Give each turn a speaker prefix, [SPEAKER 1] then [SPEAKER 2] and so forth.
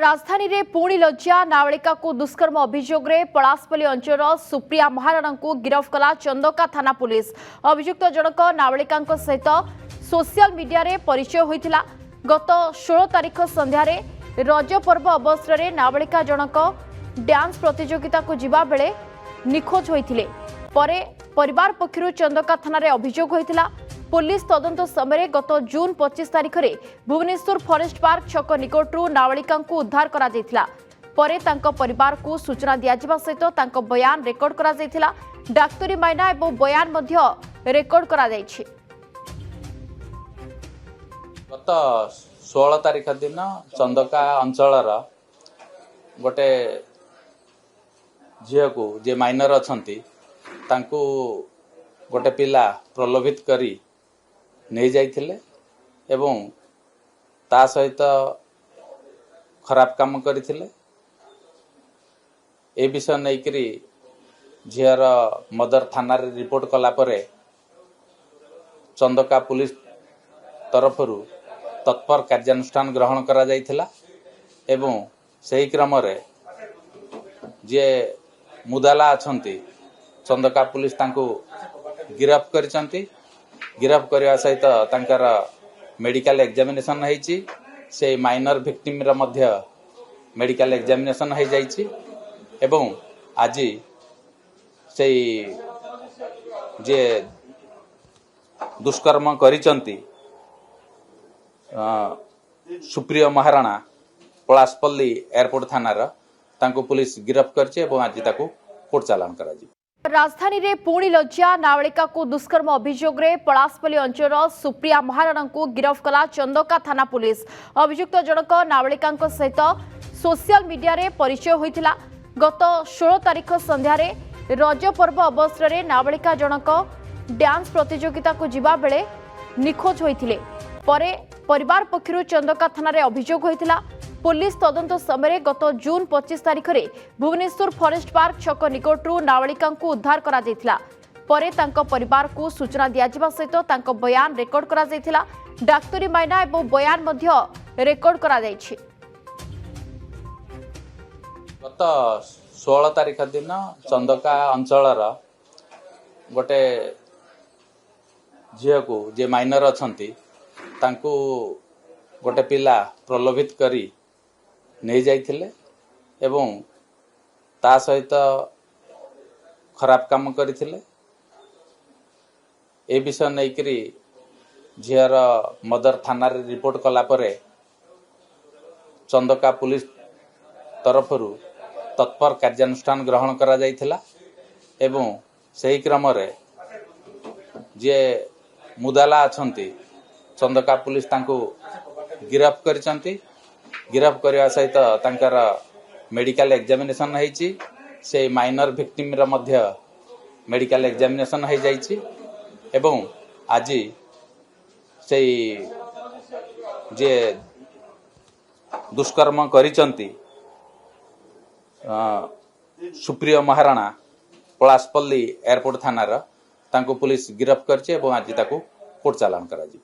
[SPEAKER 1] राजधानी रे पुणी लज्जा नाबालिका को दुष्कर्म अभियोग रे पलासपल्ली अंचल सुप्रिया महाराणा को गिरफ्त कला चंदका थाना पुलिस। अभियुक्त जनक नाबालिका सहित सोशल मीडिया रे परिचय होइथिला। गत 16 तारीख संध्या रे रज पर्व अवसर रे नाबालिका जनक डांस प्रतियोगिता को जिबा बेले निखोज होइथिले। परे परिवार पक्षरु चंदका थाना रे अभियोग होइथिला। पुलिस तदंत समय गत जून 25 तारीख में भुवनेश्वर फॉरेस्ट पार्क छक निकटू नाबालिका उद्धार करा जायथिला। परे तांको परिवार को सूचना दियाजिबा सहित तांको बयान रेकर्ड करा जायथिला। डाक्तरी मायना एवं बयान मध्य रेकर्ड करा जायछि।
[SPEAKER 2] गत 16 तारीख दिन चंदका अंचल गोटे झील को जे माइनर अछंती तांको गोटे पिला प्रलोभित करी नहीं जाइथिले एवं ता सहित खराब काम करथिले। ए विषय नहीं करी झीर मदर थाना रे रिपोर्ट कला परे चंदका पुलिस तरफरु तत्पर कार्यानुष्ठान ग्रहण करा जाइथिला एवं सही क्रम रे जे मुदाला अछंती चंदका पुलिस तांको गिरफ्त करिसंती। गिरफ्त करने सहित तांकर मेडिकल एग्जामिनेशन होईची। से माइनर विक्टिम रा मध्य मेडिकल एग्जामिनेशन हो जाईची एवं आज से जे दुष्कर्म करिसंती सुप्रिया महाराणा पलासपल्ली एयरपोर्ट थानार तांको पुलिस गिरफ्त करछि एवं आज ताको कोर्ट चालान कराजी।
[SPEAKER 1] राजधानी रे पुणी लज्जा नाबालिका को दुष्कर्म अभियोग रे पलासपल्ली अंचल सुप्रिया महाराणा को गिरफ्त कला चंदका थाना पुलिस। अभियुक्त जनक नाबालिका सहित सोशल मीडिया रे परिचय होइथिला। गत 16 तारीख संध्या रे रज पर्व अवसर रे नाबालिका जनक डांस प्रतियोगिता को जिबा बेले निखोज होइथिले। परे परिवार पक्षरु चंदका थाना रे अभियोग होइथिला। पुलिस तदंत समय गत जून 25 तारीख में भुवनेश्वर फॉरेस्ट पार्क छक निकटू नाबालिका उद्धार करा जायथिला। परे तांको परिवार को सूचना दियाजिबा सहित तांको बयान रेकर्ड करा जायथिला। डाक्तरी मायना एवं बयान मध्य रेकर्ड करा जायछि।
[SPEAKER 2] गत 16 तारीख दिन चंदका अंचल गोटे झील को जे माइनर अछंती तांको गोटे पिला प्रलोभित करी नहीं जाइथिले एवं ता सहित खराब काम करथिले। ए विषय नहीं करी झीर मदर थाना रे रिपोर्ट कला परे चंदका पुलिस तरफरु तत्पर कार्यानुष्ठान ग्रहण करा जाइथिला एवं सही क्रम रे जे मुदाला अछंती चंदका पुलिस तांको गिरफ्त करिसंती। गिरफ्त करने सहित तांकर मेडिकल एग्जामिनेशन होईची। से माइनर विक्टिम रा मध्य मेडिकल एग्जामिनेशन हो जाईची एवं आज से जे दुष्कर्म करिसंती सुप्रिया महाराणा पलासपल्ली एयरपोर्ट थानार तांको पुलिस गिरफ्त करछि एवं आज ताको कोर्ट चालान कराजी।